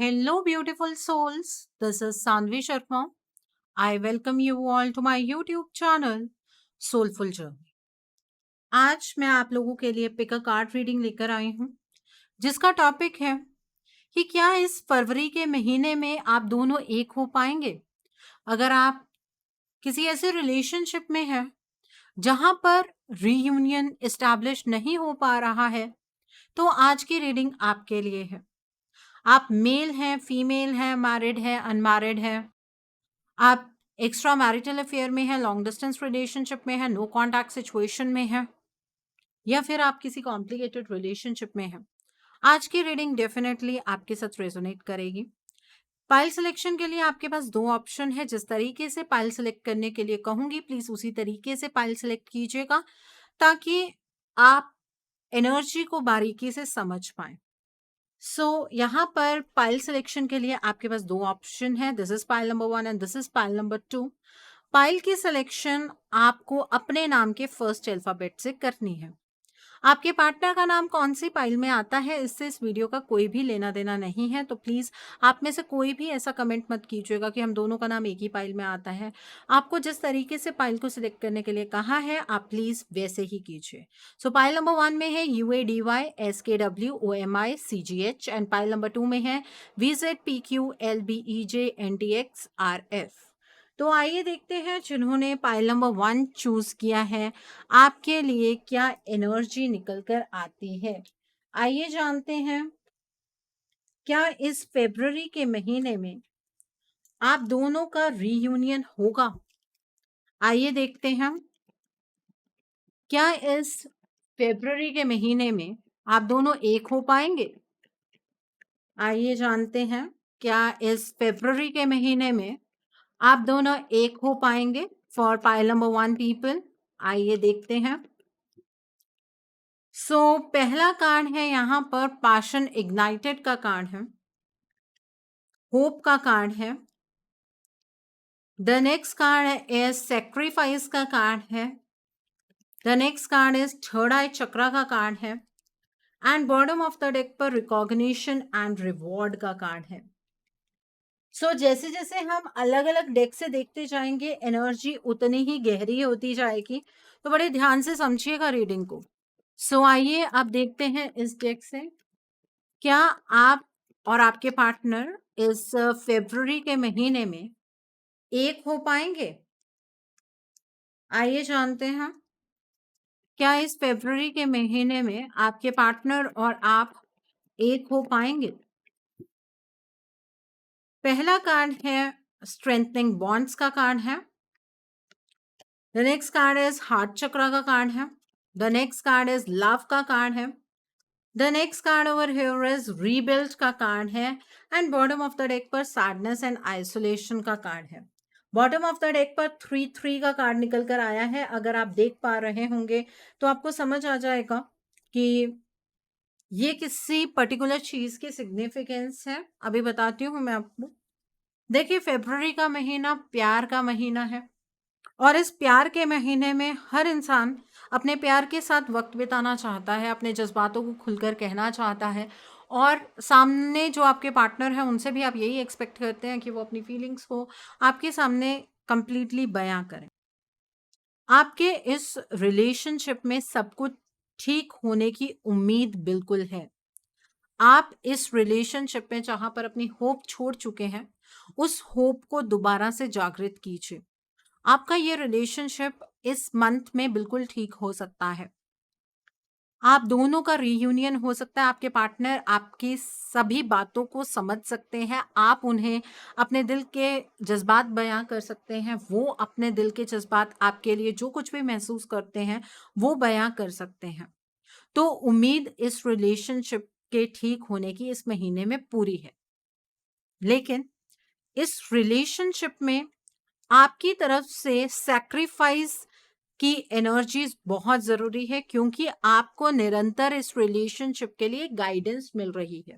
Hello, beautiful souls. This is Sanvi Sharma. I welcome you all to my YouTube channel, Soulful Journey. आज मैं आप लोगों के लिए पिक अ कार्ड रीडिंग लेकर आई हूँ, जिसका टॉपिक है कि क्या इस फरवरी के महीने में आप दोनों एक हो पाएंगे। अगर आप किसी ऐसे रिलेशनशिप में हैं जहां पर रीयूनियन एस्टैब्लिश नहीं हो पा रहा है, तो आज की रीडिंग आपके लिए है। आप मेल हैं, फीमेल हैं, मैरिड हैं, अनमैरिड हैं, आप एक्स्ट्रा मैरिटल अफेयर में है, लॉन्ग डिस्टेंस रिलेशनशिप में है, नो कॉन्टैक्ट सिचुएशन में है, या फिर आप किसी कॉम्प्लिकेटेड रिलेशनशिप में हैं, आज की रीडिंग डेफिनेटली आपके साथ रेजोनेट करेगी। पाइल सिलेक्शन के लिए आपके पास दो ऑप्शन है। जिस तरीके से पाइल सिलेक्ट करने के लिए कहूंगी, प्लीज उसी तरीके से पाइल सिलेक्ट कीजिएगा ताकि आप एनर्जी को बारीकी से समझ पाए। यहाँ पर पाइल सिलेक्शन के लिए आपके पास दो ऑप्शन है। This is pile number 1 and this is pile number 2। Pile की सिलेक्शन आपको अपने नाम के फर्स्ट अल्फाबेट से करनी है। आपके पार्टनर का नाम कौन सी पाइल में आता है, इससे इस वीडियो का कोई भी लेना देना नहीं है। तो प्लीज आप में से कोई भी ऐसा कमेंट मत कीजिएगा कि हम दोनों का नाम एक ही पाइल में आता है। आपको जिस तरीके से पाइल को सिलेक्ट करने के लिए कहा है, आप प्लीज वैसे ही कीजिए। पाइल नंबर 1 में है UADYSKWOMICGH एंड पाइल नंबर 2 में है VZPQLBEJNTXRF। तो आइए देखते हैं जिन्होंने पाइल नंबर 1 चूज किया है, आपके लिए क्या एनर्जी निकल कर आती है। आइए जानते हैं, क्या इस फरवरी के महीने में आप दोनों का रीयूनियन होगा। आइए देखते हैं, क्या इस फरवरी के महीने में आप दोनों एक हो पाएंगे। आइए जानते हैं, क्या इस फरवरी के महीने में आप दोनों एक हो पाएंगे। फॉर पाइल नंबर 1 पीपल, आइए देखते हैं। पहला कार्ड है यहाँ पर पैशन इग्नाइटेड का कार्ड है, होप का कार्ड है। The next card is sacrifice का कार्ड है। The next card is third eye chakra का कार्ड है and bottom of the deck पर रिकॉग्निशन एंड रिवॉर्ड का कार्ड है। जैसे जैसे हम अलग अलग डेक से देखते जाएंगे, एनर्जी उतनी ही गहरी होती जाएगी। तो बड़े ध्यान से समझिएगा रीडिंग को। आइए अब देखते हैं इस डेक से, क्या आप और आपके पार्टनर इस फरवरी के महीने में एक हो पाएंगे। आइए जानते हैं, क्या इस फरवरी के महीने में आपके पार्टनर और आप एक हो पाएंगे। पहला कार्ड है स्ट्रेंथनिंग बॉन्ड्स का कार्ड है। The next card is heart chakra का कार्ड है। The next card is love का कार्ड है। The next card over here is rebuild का कार्ड है and bottom of the deck पर सैडनेस एंड आइसोलेशन का कार्ड है। बॉटम ऑफ द डेक पर 3-3 का कार्ड निकल कर आया है। अगर आप देख पा रहे होंगे तो आपको समझ आ जाएगा कि ये किसी पर्टिकुलर चीज की सिग्निफिकेंस है। अभी बताती हूँ मैं आपको। देखिए, फरवरी का महीना प्यार का महीना है और इस प्यार के महीने में हर इंसान अपने प्यार के साथ वक्त बिताना चाहता है, अपने जज्बातों को खुलकर कहना चाहता है और सामने जो आपके पार्टनर है उनसे भी आप यही एक्सपेक्ट करते हैं कि वो अपनी फीलिंग्स को आपके सामने कंप्लीटली बयां करें। आपके इस रिलेशनशिप में सब कुछ ठीक होने की उम्मीद बिल्कुल है। आप इस रिलेशनशिप में जहां पर अपनी होप छोड़ चुके हैं, उस होप को दोबारा से जागृत कीजिए। आपका ये रिलेशनशिप इस मंथ में बिल्कुल ठीक हो सकता है। आप दोनों का रीयूनियन हो सकता है। आपके पार्टनर आपकी सभी बातों को समझ सकते हैं। आप उन्हें अपने दिल के जज्बात बयां कर सकते हैं। वो अपने दिल के जज्बात आपके लिए जो कुछ भी महसूस करते हैं वो बयां कर सकते हैं। तो उम्मीद इस रिलेशनशिप के ठीक होने की इस महीने में पूरी है। लेकिन इस रिलेशनशिप में आपकी तरफ से सैक्रिफाइस की एनर्जीज बहुत जरूरी है, क्योंकि आपको निरंतर इस रिलेशनशिप के लिए गाइडेंस मिल रही है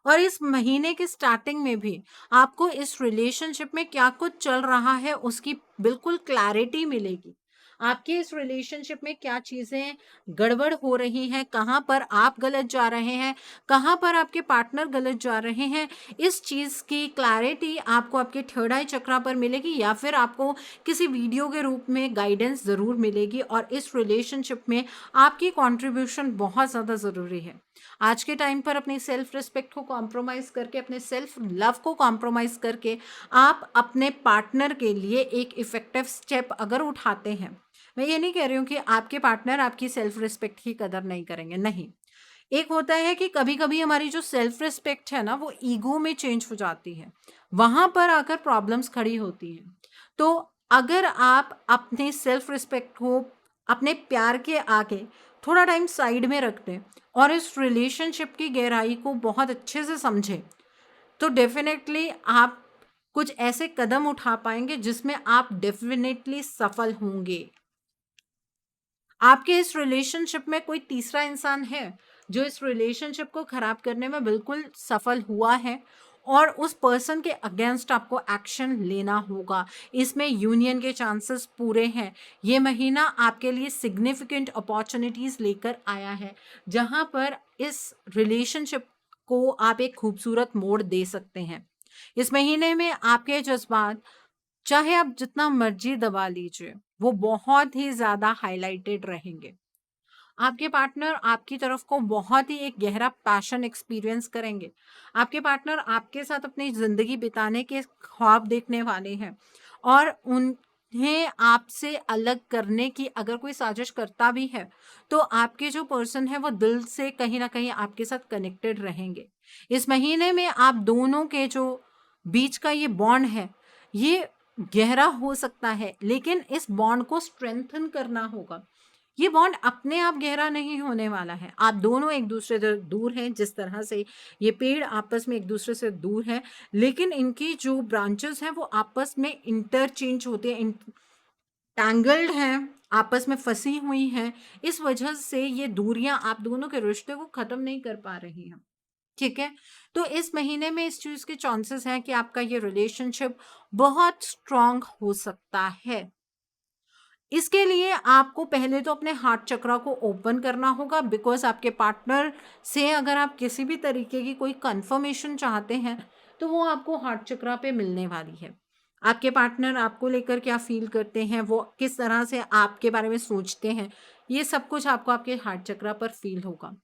और इस महीने के स्टार्टिंग में भी आपको इस रिलेशनशिप में क्या कुछ चल रहा है उसकी बिल्कुल क्लैरिटी मिलेगी। आपके इस रिलेशनशिप में क्या चीजें गड़बड़ हो रही हैं, कहाँ पर आप गलत जा रहे हैं, कहाँ पर आपके पार्टनर गलत जा रहे हैं, इस चीज की क्लैरिटी आपको आपके थर्ड आई चक्रा पर मिलेगी, या फिर आपको किसी वीडियो के रूप में गाइडेंस जरूर मिलेगी। और इस रिलेशनशिप में आपकी कंट्रीब्यूशन बहुत ज़्यादा ज़रूरी है। आज के टाइम पर अपनी सेल्फ रिस्पेक्ट को कॉम्प्रोमाइज़ करके, अपने सेल्फ लव को कॉम्प्रोमाइज़ करके आप अपने पार्टनर के लिए एक इफ़ेक्टिव स्टेप अगर उठाते हैं, मैं ये नहीं कह रही हूँ कि आपके पार्टनर आपकी सेल्फ रिस्पेक्ट की कदर नहीं करेंगे, नहीं। एक होता है कि कभी कभी हमारी जो सेल्फ रिस्पेक्ट है ना, वो ईगो में चेंज हो जाती है, वहां पर आकर प्रॉब्लम्स खड़ी होती हैं। तो अगर आप अपने सेल्फ रिस्पेक्ट को अपने प्यार के आगे थोड़ा टाइम साइड में रख दें और इस रिलेशनशिप की गहराई को बहुत अच्छे से समझें, तो डेफिनेटली आप कुछ ऐसे कदम उठा पाएंगे जिसमें आप डेफिनेटली सफल होंगे। आपके इस रिलेशनशिप में कोई तीसरा इंसान है जो इस रिलेशनशिप को खराब करने में बिल्कुल सफल हुआ है, और उस पर्सन के अगेंस्ट आपको एक्शन लेना होगा। इसमें यूनियन के चांसेस पूरे हैं। ये महीना आपके लिए सिग्निफिकेंट अपॉर्चुनिटीज लेकर आया है, जहां पर इस रिलेशनशिप को आप एक खूबसूरत मोड़ दे सकते हैं। इस महीने में आपके जज्बात, चाहे आप जितना मर्जी दबा लीजिए, वो बहुत ही ज्यादा हाईलाइटेड रहेंगे। आपके पार्टनर आपकी तरफ को बहुत ही एक गहरा पैशन एक्सपीरियंस करेंगे। आपके पार्टनर आपके साथ अपनी जिंदगी बिताने के ख्वाब देखने वाले हैं, और उन्हें आपसे अलग करने की अगर कोई साजिश करता भी है, तो आपके जो पर्सन है वो दिल से कहीं ना कहीं आपके साथ कनेक्टेड रहेंगे। इस महीने में आप दोनों के जो बीच का ये बॉन्ड है, ये गहरा हो सकता है, लेकिन इस बॉन्ड को स्ट्रेंथन करना होगा। ये बॉन्ड अपने आप गहरा नहीं होने वाला है। आप दोनों एक दूसरे से दूर हैं, जिस तरह से ये पेड़ आपस में एक दूसरे से दूर है, लेकिन इनकी जो ब्रांचेस हैं वो आपस में इंटरचेंज होते हैं, टैंगल्ड हैं, आपस में फंसी हुई हैं। इस वजह से ये दूरियां आप दोनों के रिश्ते को खत्म नहीं कर पा रही हैं। ठीक है, तो इस महीने में इस चीज के चांसेस हैं कि आपका ये रिलेशनशिप बहुत स्ट्रांग हो सकता है। इसके लिए आपको पहले तो अपने हार्ट चक्रा को ओपन करना होगा, बिकॉज आपके पार्टनर से अगर आप किसी भी तरीके की कोई कंफर्मेशन चाहते हैं, तो वो आपको हार्ट चक्रा पे मिलने वाली है। आपके पार्टनर आपको लेकर क्या फील करते हैं, वो किस तरह से आपके बारे में सोचते हैं, ये सब कुछ आपको आपके हार्ट चक्रा पर फील होगा।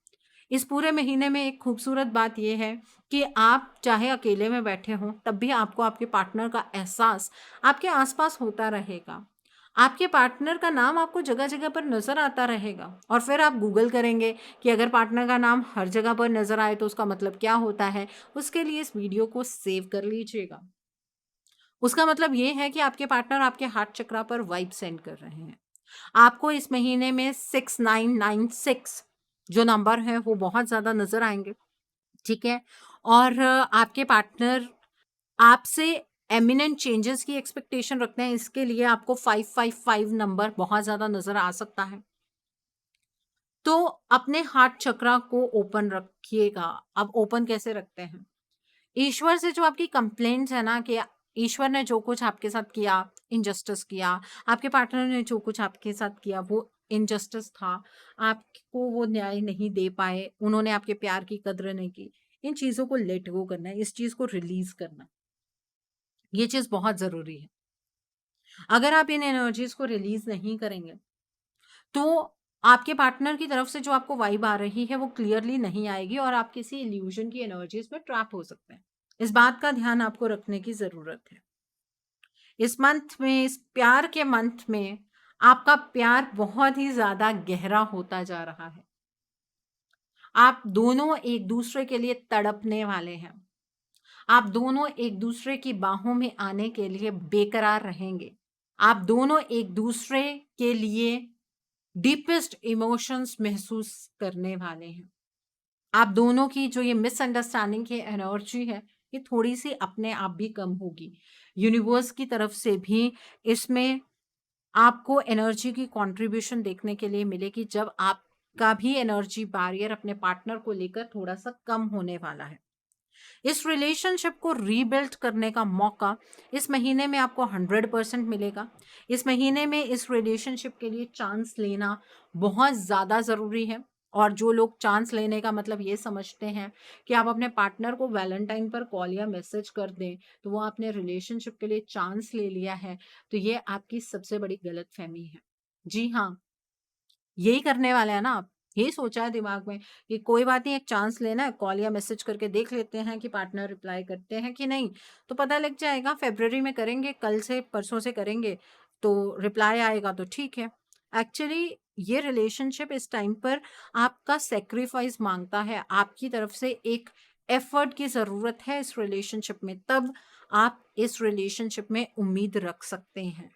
इस पूरे महीने में एक खूबसूरत बात यह है कि आप चाहे अकेले में बैठे हों, तब भी आपको आपके पार्टनर का एहसास आपके आसपास होता रहेगा। आपके पार्टनर का नाम आपको जगह जगह पर नजर आता रहेगा, और फिर आप गूगल करेंगे कि अगर पार्टनर का नाम हर जगह पर नजर आए तो उसका मतलब क्या होता है। उसके लिए इस वीडियो को सेव कर लीजिएगा। उसका मतलब ये है कि आपके पार्टनर आपके हार्ट चक्रा पर वाइब सेंड कर रहे हैं। आपको इस महीने में 6996 जो नंबर है वो बहुत ज्यादा नजर आएंगे। ठीक है, और आपके पार्टनर आपसे एमिनेंट चेंजेस की एक्सपेक्टेशन रखते हैं, इसके लिए आपको 555 नंबर बहुत ज्यादा नजर आ सकता है। तो अपने हार्ट चक्रा को ओपन रखिएगा। अब ओपन कैसे रखते हैं? ईश्वर से जो आपकी कंप्लेंट्स है ना, कि ईश्वर ने जो कुछ आपके साथ किया, इनजस्टिस किया, आपके पार्टनर ने जो कुछ आपके साथ किया वो इनजस्टिस था, आपको वो न्याय नहीं दे पाए, उन्होंने आपके प्यार की कद्र नहीं की, इन चीजों को लेट गो करना है, इस चीज को रिलीज करना, ये चीज बहुत जरूरी है। अगर आप इन एनर्जीज को रिलीज नहीं करेंगे, तो आपके पार्टनर की तरफ से जो आपको वाइब आ रही है वो क्लियरली नहीं आएगी, और आप किसी इल्यूजन की एनर्जीज में ट्रैप हो सकते हैं। इस बात का ध्यान आपको रखने की जरूरत है। इस मंथ में, इस प्यार के मंथ में, आपका प्यार बहुत ही ज्यादा गहरा होता जा रहा है। आप दोनों एक दूसरे के लिए तड़पने वाले हैं। आप दोनों एक दूसरे की बाहों में आने के लिए बेकरार रहेंगे। आप दोनों एक दूसरे के लिए डीपेस्ट इमोशंस महसूस करने वाले हैं। आप दोनों की जो ये मिसअंडरस्टैंडिंग की एनर्जी है, ये थोड़ी सी अपने आप भी कम होगी। यूनिवर्स की तरफ से भी इसमें आपको एनर्जी की कंट्रीब्यूशन देखने के लिए मिलेगी, जब आपका भी एनर्जी बैरियर अपने पार्टनर को लेकर थोड़ा सा कम होने वाला है। इस रिलेशनशिप को रीबिल्ड करने का मौका इस महीने में आपको 100% मिलेगा। इस महीने में इस रिलेशनशिप के लिए चांस लेना बहुत ज़्यादा ज़रूरी है। और जो लोग चांस लेने का मतलब ये समझते हैं कि आप अपने पार्टनर को वैलेंटाइन पर कॉल या मैसेज कर दें तो वो आपने रिलेशनशिप के लिए चांस ले लिया है, तो ये आपकी सबसे बड़ी गलतफहमी है। जी हाँ, यही करने वाले हैं ना आप। यही सोचा है दिमाग में कि कोई बात नहीं, एक चांस लेना है, कॉल या मैसेज करके देख लेते हैं कि पार्टनर रिप्लाई करते हैं कि नहीं, तो पता लग जाएगा। फरवरी में करेंगे, कल से परसों से करेंगे तो रिप्लाई आएगा तो ठीक है। एक्चुअली ये रिलेशनशिप इस टाइम पर आपका सेक्रीफाइस मांगता है, आपकी तरफ से एक एफर्ट की ज़रूरत है इस रिलेशनशिप में, तब आप इस रिलेशनशिप में उम्मीद रख सकते हैं।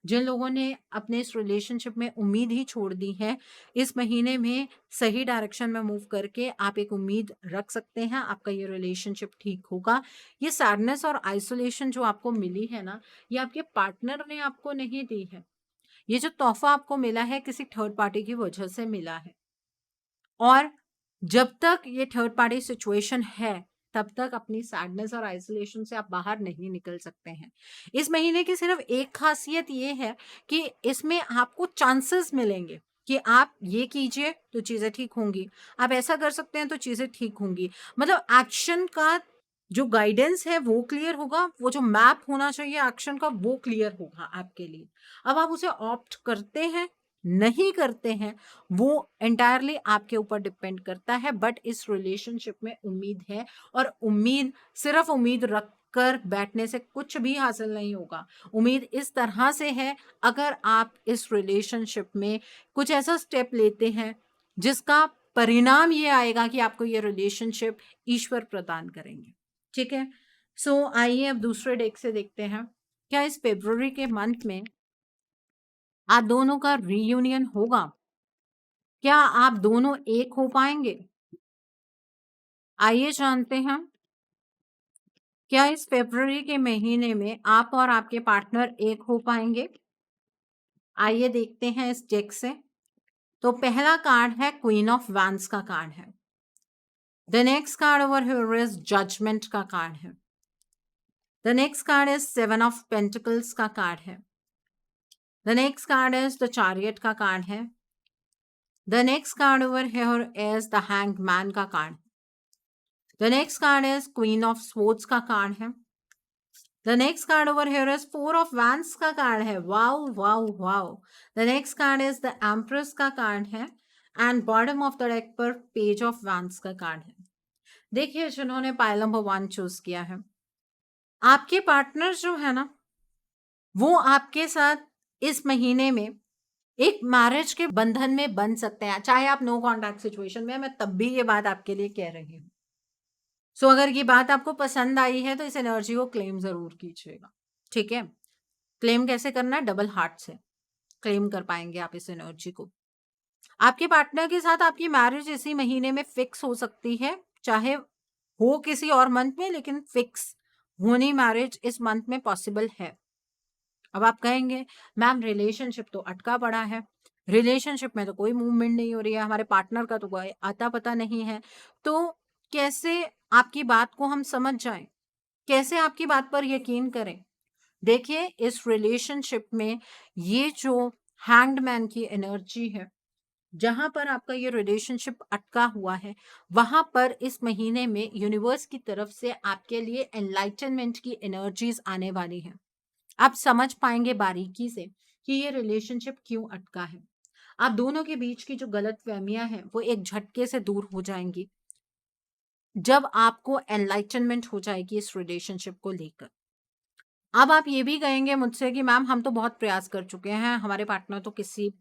जिन लोगों ने अपने इस रिलेशनशिप में उम्मीद ही छोड़ दी है, इस महीने में सही डायरेक्शन में मूव करके आप एक उम्मीद रख सकते हैं, आपका ये रिलेशनशिप ठीक होगा। ये सैडनेस और आइसोलेशन जो आपको मिली है ना, ये आपके पार्टनर ने आपको नहीं दी है। ये जो तोहफा आपको मिला है किसी थर्ड पार्टी की वजह से मिला है। और जब तक ये थर्ड पार्टी सिचुएशन है, तब तक अपनी सैडनेस और आइसोलेशन से आप बाहर नहीं निकल सकते हैं। इस महीने की सिर्फ एक खासियत ये है कि इसमें आपको चांसेस मिलेंगे कि आप ये कीजिए तो चीज़ें ठीक होंगी, आप ऐसा कर सकते हैं तो चीज़ें ठीक होंगी। मतलब एक्शन का जो गाइडेंस है वो क्लियर होगा, वो जो मैप होना चाहिए एक्शन का वो क्लियर होगा आपके लिए। अब आप उसे ऑप्ट करते हैं, नहीं करते हैं, वो एंटायरली आपके ऊपर डिपेंड करता है। बट इस रिलेशनशिप में उम्मीद है, और उम्मीद सिर्फ उम्मीद रख कर बैठने से कुछ भी हासिल नहीं होगा। उम्मीद इस तरह से है, अगर आप इस रिलेशनशिप में कुछ ऐसा स्टेप लेते हैं जिसका परिणाम ये आएगा कि आपको ये रिलेशनशिप ईश्वर प्रदान करेंगे। ठीक है, सो आइए अब दूसरे डेक से देखते हैं, क्या इस फरवरी के मंथ में आप दोनों का रीयूनियन होगा? क्या आप दोनों एक हो पाएंगे? आइए जानते हैं, क्या इस फरवरी के महीने में आप और आपके पार्टनर एक हो पाएंगे? आइए देखते हैं इस डेक से। तो पहला कार्ड है क्वीन ऑफ वैंड्स का कार्ड है। The next card over here is judgment का कार्ड है। The next card is seven of pentacles का कार्ड है। The next card is the chariot का कार्ड है। The next card over here is the hanged man का card. The next card is queen of swords का card है। The next card over here is four of wands का card है। Wow wow wow. The next card is the empress का card है। And bottom of the deck पर page of wands का card है। देखिए, जिन्होंने पाइल नंबर 1 चूज किया है, आपके पार्टनर जो है ना, वो आपके साथ इस महीने में एक मैरिज के बंधन में बन सकते हैं, चाहे आप नो कॉन्टैक्ट सिचुएशन में। मैं तब भी ये बात आपके लिए कह रही हूँ। सो अगर ये बात आपको पसंद आई है तो इस एनर्जी को क्लेम जरूर कीजिएगा। ठीक है, क्लेम कैसे करना है? डबल हार्ट से क्लेम कर पाएंगे आप इस एनर्जी को। आपके पार्टनर के साथ आपकी मैरिज इसी महीने में फिक्स हो सकती है, चाहे हो किसी और मंथ में, लेकिन फिक्स होनी मैरिज इस मंथ में पॉसिबल है। अब आप कहेंगे मैम रिलेशनशिप तो अटका पड़ा है, रिलेशनशिप में तो कोई मूवमेंट नहीं हो रही है, हमारे पार्टनर का तो कोई आता पता नहीं है, तो कैसे आपकी बात को हम समझ जाएं, कैसे आपकी बात पर यकीन करें? देखिए, इस रिलेशनशिप में ये जो हैंग्ड मैन की एनर्जी है, जहां पर आपका ये रिलेशनशिप अटका हुआ है, वहां पर इस महीने में यूनिवर्स की तरफ से आपके लिए एनलाइटनमेंट की एनर्जीज आने वाली हैं। आप समझ पाएंगे बारीकी से कि ये रिलेशनशिप क्यों अटका है। आप दोनों के बीच की जो गलतफहमियां हैं वो एक झटके से दूर हो जाएंगी जब आपको एनलाइटनमेंट हो जाएगी इस रिलेशनशिप को लेकर। अब आप ये भी कहेंगे मुझसे कि मैम हम तो बहुत प्रयास कर चुके हैं, हमारे पार्टनर तो किसी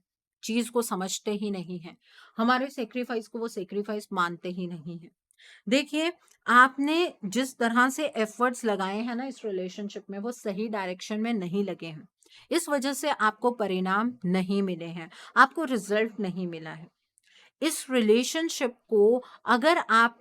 चीज को समझते ही नहीं है, हमारे सेक्रीफाइस को वो सेक्रीफाइस मानते ही नहीं है। देखिए, आपने जिस तरह से एफर्ट्स लगाए हैं ना इस रिलेशनशिप में, वो सही डायरेक्शन में नहीं लगे हैं। इस वजह से आपको परिणाम नहीं मिले हैं, आपको रिजल्ट नहीं मिला है। इस रिलेशनशिप को अगर आप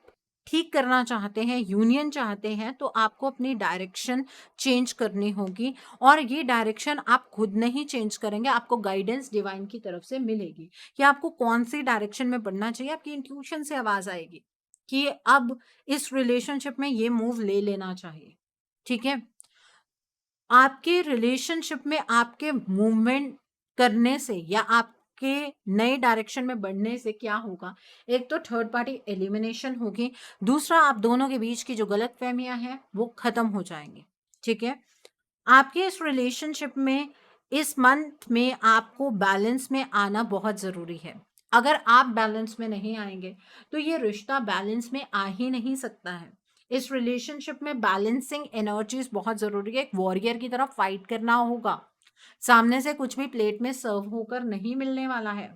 ठीक करना चाहते हैं, यूनियन चाहते हैं, तो आपको अपनी डायरेक्शन चेंज करनी होगी। और ये डायरेक्शन आप खुद नहीं चेंज करेंगे, आपको गाइडेंस डिवाइन की तरफ से मिलेगी कि आपको कौन सी डायरेक्शन में बढ़ना चाहिए। आपकी इंट्यूशन से आवाज आएगी कि अब इस रिलेशनशिप में ये मूव ले लेना चाहिए। ठीक है, आपके रिलेशनशिप में आपके मूवमेंट करने से या आपके नए डायरेक्शन में बढ़ने से क्या होगा, एक तो थर्ड पार्टी एलिमिनेशन होगी, दूसरा आप दोनों के बीच की जो गलत फहमियां हैं वो खत्म हो जाएंगी। ठीक है, आपके इस रिलेशनशिप में इस मंथ में आपको बैलेंस में आना बहुत जरूरी है। अगर आप बैलेंस में नहीं आएंगे तो ये रिश्ता बैलेंस में आ ही नहीं सकता है। इस रिलेशनशिप में बैलेंसिंग एनर्जीज बहुत जरूरी है। एक वॉरियर की तरह फाइट करना होगा, सामने से कुछ भी प्लेट में सर्व होकर नहीं मिलने वाला है।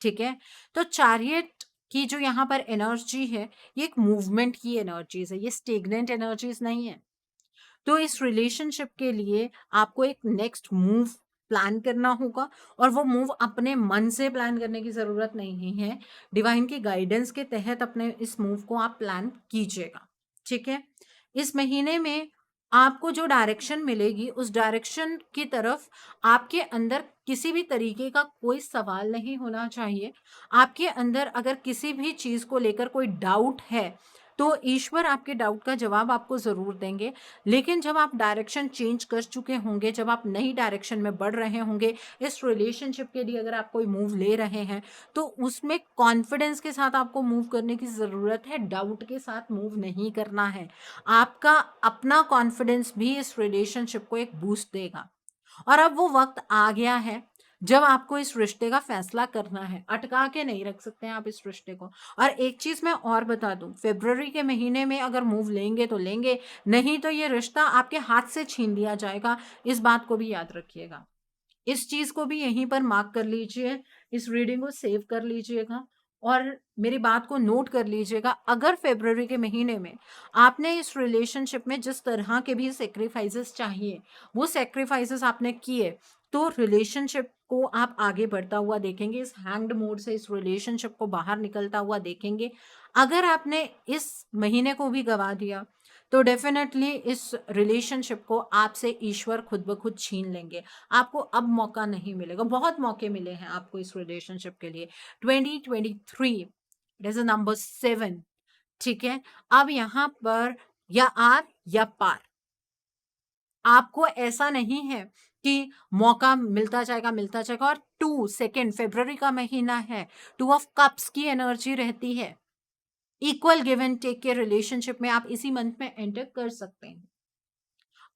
ठीक है, तो चैरियट की जो यहाँ पर एनर्जी है ये एक मूवमेंट की एनर्जीज है, ये स्टेगनेंट एनर्जीज नहीं है। तो इस रिलेशनशिप के लिए आपको एक नेक्स्ट मूव प्लान करना होगा, और वो मूव अपने मन से प्लान करने की ज़रूरत नहीं है, डिवाइन की गाइडेंस के तहत अपने इस मूव को आप प्लान कीजिएगा। ठीक है, इस महीने में आपको जो डायरेक्शन मिलेगी उस डायरेक्शन की तरफ आपके अंदर किसी भी तरीके का कोई सवाल नहीं होना चाहिए। आपके अंदर अगर किसी भी चीज़ को लेकर कोई डाउट है तो ईश्वर आपके डाउट का जवाब आपको ज़रूर देंगे। लेकिन जब आप डायरेक्शन चेंज कर चुके होंगे, जब आप नई डायरेक्शन में बढ़ रहे होंगे, इस रिलेशनशिप के लिए अगर आप कोई मूव ले रहे हैं तो उसमें कॉन्फिडेंस के साथ आपको मूव करने की ज़रूरत है, डाउट के साथ मूव नहीं करना है। आपका अपना कॉन्फिडेंस भी इस रिलेशनशिप को एक बूस्ट देगा। और अब वो वक्त आ गया है जब आपको इस रिश्ते का फैसला करना है, अटका के नहीं रख सकते हैं आप इस रिश्ते को। और एक चीज मैं और बता दूं, फरवरी के महीने में अगर मूव लेंगे तो लेंगे, नहीं तो ये रिश्ता आपके हाथ से छीन लिया जाएगा। इस बात को भी याद रखिएगा, इस चीज को भी यहीं पर मार्क कर लीजिए, इस रीडिंग को सेव कर लीजिएगा और मेरी बात को नोट कर लीजिएगा। अगर फरवरी के महीने में आपने इस रिलेशनशिप में जिस तरह के भी सेक्रीफाइसेस चाहिए वो सेक्रीफाइसेस आपने किए तो रिलेशनशिप को आप आगे बढ़ता हुआ देखेंगे, इस हैंग्ड मोड से इस रिलेशनशिप को बाहर निकलता हुआ देखेंगे। अगर आपने इस महीने को भी गवा दिया तो डेफिनेटली इस रिलेशनशिप को आपसे ईश्वर खुद ब खुद छीन लेंगे। आपको अब मौका नहीं मिलेगा, बहुत मौके मिले हैं आपको इस रिलेशनशिप के लिए। 2023 इट इज अ नंबर 7। ठीक है, अब यहाँ पर या आर या पार, आपको ऐसा नहीं है कि मौका मिलता जाएगा। और 2 फरवरी का महीना है, 2 ऑफ कप्स की एनर्जी रहती है, इक्वल गिव एंड टेक के रिलेशनशिप में आप इसी मंथ में एंटर कर सकते हैं।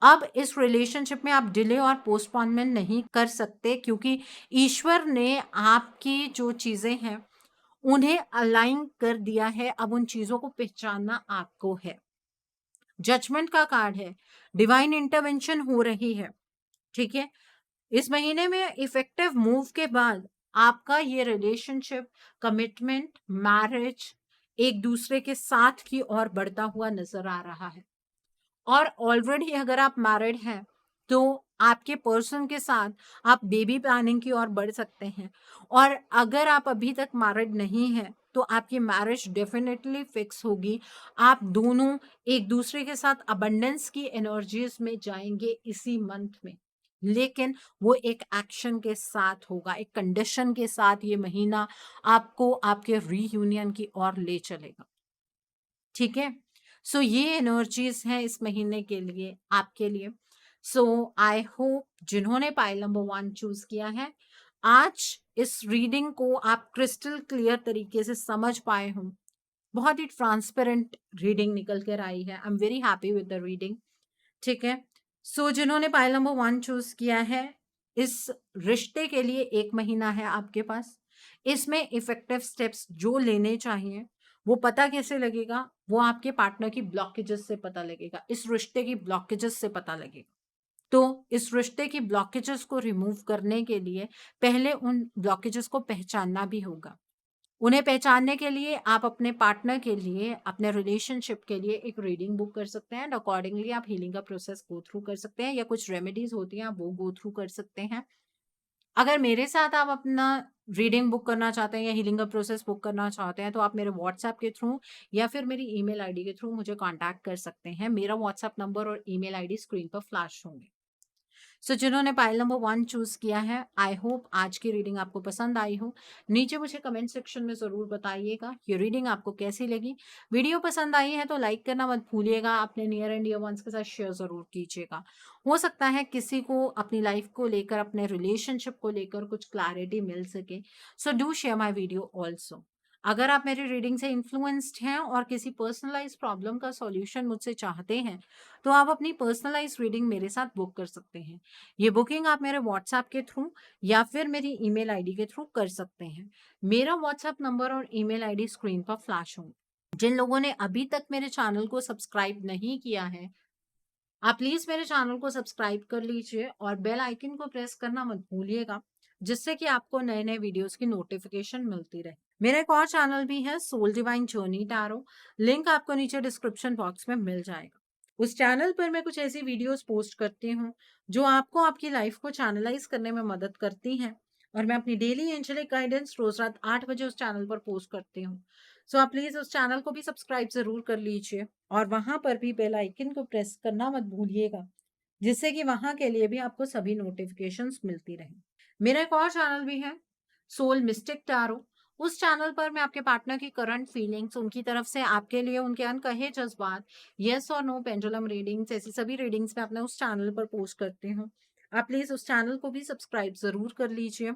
अब इस रिलेशनशिप में आप डिले और पोस्टपोनमेंट नहीं कर सकते, क्योंकि ईश्वर ने आपकी जो चीजें हैं उन्हें अलाइन कर दिया है। अब उन चीजों को पहचानना आपको है। जजमेंट का कार्ड है, डिवाइन इंटरवेंशन हो रही है। ठीक है, इस महीने में इफेक्टिव मूव के बाद आपका ये रिलेशनशिप, कमिटमेंट, मैरिज एक दूसरे के साथ की ओर बढ़ता हुआ नजर आ रहा है। और ऑलरेडी अगर आप मैरिड हैं तो आपके पर्सन के साथ आप बेबी प्लानिंग की ओर बढ़ सकते हैं। और अगर आप अभी तक मैरिड नहीं हैं तो आपकी मैरिज डेफिनेटली फिक्स होगी। आप दोनों एक दूसरे के साथ अबंडेंस की एनर्जीज में जाएंगे इसी मंथ में, लेकिन वो एक एक्शन के साथ होगा, एक कंडीशन के साथ ये महीना आपको आपके रीयूनियन की ओर ले चलेगा। ठीक है, सो ये एनर्जीज हैं इस महीने के लिए आपके लिए। सो आई होप जिन्होंने पाइल नंबर 1 चूज किया है, आज इस रीडिंग को आप क्रिस्टल क्लियर तरीके से समझ पाए हों। बहुत ही ट्रांसपेरेंट रीडिंग निकल कर आई है। I am very happy with the reading. ठीक है, सो जिन्होंने पाइल नंबर 1 चूज किया है, इस रिश्ते के लिए एक महीना है आपके पास। इसमें इफेक्टिव स्टेप्स जो लेने चाहिए वो पता कैसे लगेगा, वो आपके पार्टनर की ब्लॉकेजेस से पता लगेगा, इस रिश्ते की ब्लॉकेजेस से पता लगेगा। तो इस रिश्ते की ब्लॉकेजेस को रिमूव करने के लिए पहले उन ब्लॉकेजेस को पहचानना भी होगा। उन्हें पहचानने के लिए आप अपने पार्टनर के लिए, अपने रिलेशनशिप के लिए एक रीडिंग बुक कर सकते हैं एंड अकॉर्डिंगली आप हीलिंग का प्रोसेस गो थ्रू कर सकते हैं, या कुछ रेमेडीज होती हैं आप वो गो थ्रू कर सकते हैं। अगर मेरे साथ आप अपना रीडिंग बुक करना चाहते हैं या हीलिंग का प्रोसेस बुक करना चाहते हैं तो आप मेरे व्हाट्सएप के थ्रू या फिर मेरी ईमेल आईडी के थ्रू मुझे कांटेक्ट कर सकते हैं। मेरा व्हाट्सएप नंबर और ईमेल आईडी स्क्रीन पर फ्लैश होंगे। सो जिन्होंने पाइल नंबर 1 चूज किया है, आई होप आज की रीडिंग आपको पसंद आई हो। नीचे मुझे कमेंट सेक्शन में जरूर बताइएगा ये रीडिंग आपको कैसी लगी। वीडियो पसंद आई है तो लाइक करना मत भूलिएगा, अपने नियर एंड डियर वंस के साथ शेयर जरूर कीजिएगा। हो सकता है किसी को अपनी लाइफ को लेकर, अपने रिलेशनशिप को लेकर कुछ क्लैरिटी मिल सके। So do share my video also. अगर आप मेरी रीडिंग से इन्फ्लुएंस्ड हैं और किसी पर्सनलाइज प्रॉब्लम का सॉल्यूशन मुझसे चाहते हैं, तो आप अपनी पर्सनलाइज रीडिंग मेरे साथ बुक कर सकते हैं। ये बुकिंग आप मेरे व्हाट्सएप के थ्रू या फिर मेरी ईमेल आईडी के थ्रू कर सकते हैं। मेरा व्हाट्सएप नंबर और ईमेल आईडी स्क्रीन पर फ्लैश होंगे। जिन लोगों ने अभी तक मेरे चैनल को सब्सक्राइब नहीं किया है, आप प्लीज मेरे चैनल को सब्सक्राइब कर लीजिए और बेल आइकन को प्रेस करना मत भूलिएगा, जिससे कि आपको नए नए वीडियोस की नोटिफिकेशन मिलती रहे। मेरा एक और चैनल भी है, soul divine journey tarot. Link आपको नीचे डिस्क्रिप्शन बॉक्स में मिल जाएगा। उस चैनल पर मैं कुछ ऐसी वीडियोस पोस्ट करती हूँ जो आपको आपकी लाइफ को चैनलाइज करने में मदद करती हैं, और मैं अपनी डेली एंजेलिक गाइडेंस रोज रात 8 बजे उस चैनल पर पोस्ट करती हूँ। सो आप प्लीज उस चैनल को भी सब्सक्राइब जरूर कर लीजिए और वहां पर भी बेल आइकन को प्रेस करना मत भूलिएगा, जिससे कि वहां के लिए भी आपको सभी नोटिफिकेशंस मिलती रहे। मेरा एक और चैनल भी है, सोल मिस्टिक टैरो। उस चैनल पर मैं आपके पार्टनर की करंट फीलिंग्स, उनकी तरफ से आपके लिए उनके अनकहे जज्बात, यस और नो पेंडुलम रीडिंग्स, ऐसी सभी रीडिंग्स मैं अपने उस चैनल पर पोस्ट करती हूँ। आप प्लीज उस चैनल को भी सब्सक्राइब जरूर कर लीजिए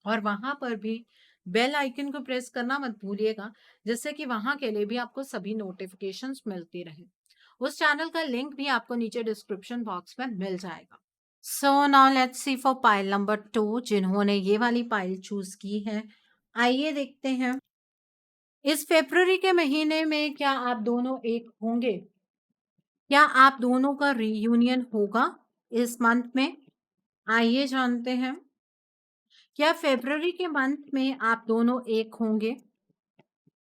और वहां पर भी बेल आइकन को प्रेस करना मत भूलिएगा, जिससे कि वहां के लिए भी आपको सभी नोटिफिकेशंस मिलती रहे। उस चैनल का लिंक भी आपको नीचे डिस्क्रिप्शन बॉक्स में मिल जाएगा। So now let's see for pile number 2, जिन्होंने ये वाली पाइल चूज की है। आइए देखते हैं, इस फेब्रुअरी के महीने में क्या आप दोनों एक होंगे? क्या आप दोनों का रीयूनियन होगा इस मंथ में? आइए जानते हैं, क्या फेब्रुअरी के मंथ में आप दोनों एक होंगे?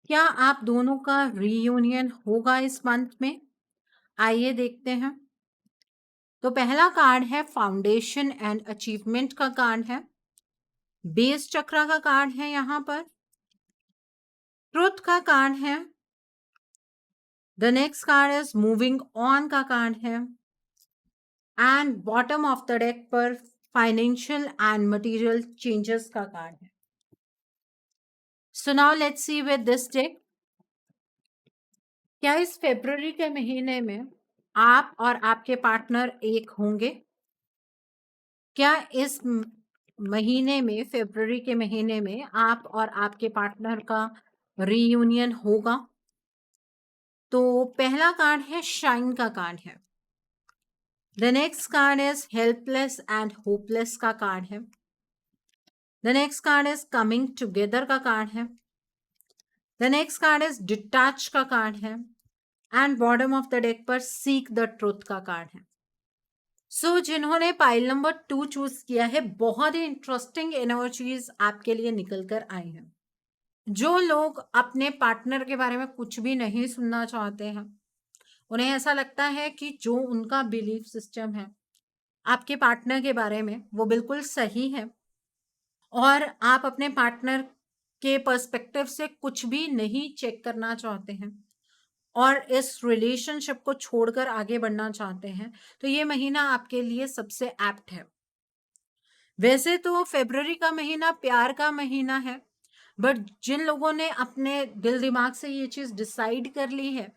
क्या आप दोनों का रीयूनियन होगा इस मंथ में? आइए देखते हैं। तो पहला कार्ड है फाउंडेशन एंड अचीवमेंट का कार्ड है, बेस चक्रा का कार्ड है, यहाँ पर ट्रुथ का कार्ड है। The next card is moving on का कार्ड है and bottom of the deck पर फाइनेंशियल एंड मटेरियल चेंजेस का कार्ड है। So now let's see with this deck, क्या इस फरवरी के महीने में आप और आपके पार्टनर एक होंगे? क्या इस महीने में, फरवरी के महीने में आप और आपके पार्टनर का रीयूनियन होगा? तो पहला कार्ड है शाइन का कार्ड है। The next card is helpless and hopeless का कार्ड है। The next card is coming together का कार्ड है। The next card is detach का कार्ड है and bottom of the deck पर सीक द ट्रुथ का कार्ड है। सो जिन्होंने पाइल नंबर 2 चूज किया है, बहुत ही इंटरेस्टिंग एनर्जीज आपके लिए निकल कर आई हैं। जो लोग अपने पार्टनर के बारे में कुछ भी नहीं सुनना चाहते हैं, उन्हें ऐसा लगता है कि जो उनका बिलीफ सिस्टम है आपके पार्टनर के बारे में वो बिल्कुल सही है, और आप अपने पार्टनर के पर्सपेक्टिव से कुछ भी नहीं चेक करना चाहते हैं और इस रिलेशनशिप को छोड़कर आगे बढ़ना चाहते हैं, तो ये महीना आपके लिए सबसे एप्ट है। वैसे तो फरवरी का महीना प्यार का महीना है, बट जिन लोगों ने अपने दिल दिमाग से ये चीज डिसाइड कर ली है